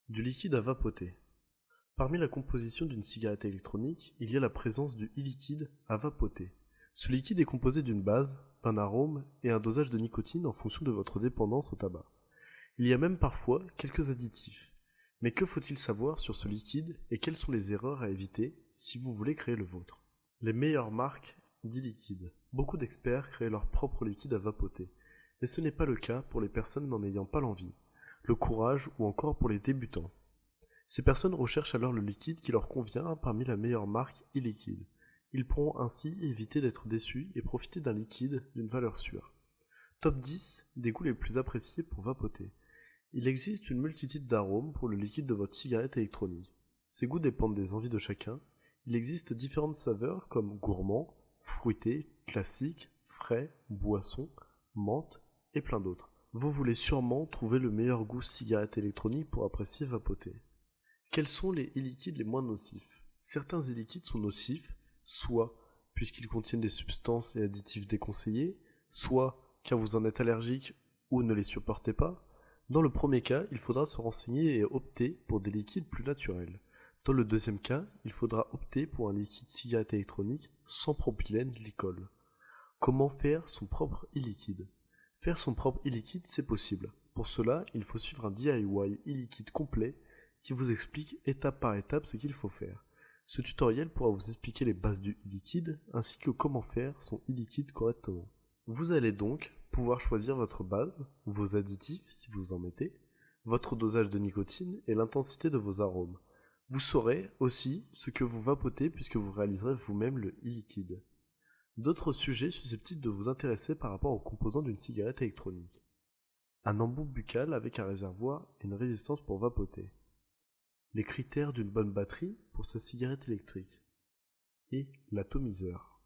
Du liquide à vapoter. Parmi la composition d'une cigarette électronique, il y a la présence du e-liquide à vapoter. Ce liquide est composé d'une base, d'un arôme et un dosage de nicotine en fonction de votre dépendance au tabac. Il y a même parfois quelques additifs. Mais que faut-il savoir sur ce liquide et quelles sont les erreurs à éviter si vous voulez créer le vôtre? Les meilleures marques d'e-liquide. Beaucoup d'experts créent leur propre liquide à vapoter, mais ce n'est pas le cas pour les personnes n'en ayant pas l'envie, le courage ou encore pour les débutants. Ces personnes recherchent alors le liquide qui leur convient parmi la meilleure marque e-liquide. Ils pourront ainsi éviter d'être déçus et profiter d'un liquide d'une valeur sûre. Top 10 des goûts les plus appréciés pour vapoter. Il existe une multitude d'arômes pour le liquide de votre cigarette électronique. Ces goûts dépendent des envies de chacun. Il existe différentes saveurs comme gourmand, fruité, classique, frais, boisson, menthe et plein d'autres. Vous voulez sûrement trouver le meilleur goût cigarette électronique pour apprécier vapoter. Quels sont les e-liquides les moins nocifs? Certains e-liquides sont nocifs, soit puisqu'ils contiennent des substances et additifs déconseillés, soit car vous en êtes allergique ou ne les supportez pas. Dans le premier cas, il faudra se renseigner et opter pour des liquides plus naturels. Dans le deuxième cas, il faudra opter pour un liquide cigarette électronique sans propylène glycol. Comment faire son propre e-liquide? Faire son propre e-liquide, c'est possible. Pour cela, il faut suivre un DIY e-liquide complet qui vous explique étape par étape ce qu'il faut faire. Ce tutoriel pourra vous expliquer les bases du e-liquide ainsi que comment faire son e-liquide correctement. Vous allez donc pouvoir choisir votre base, vos additifs si vous en mettez, votre dosage de nicotine et l'intensité de vos arômes. Vous saurez aussi ce que vous vapotez puisque vous réaliserez vous-même le e-liquide. D'autres sujets susceptibles de vous intéresser par rapport aux composants d'une cigarette électronique. Un embout buccal avec un réservoir et une résistance pour vapoter. Les critères d'une bonne batterie pour sa cigarette électrique. Et l'atomiseur.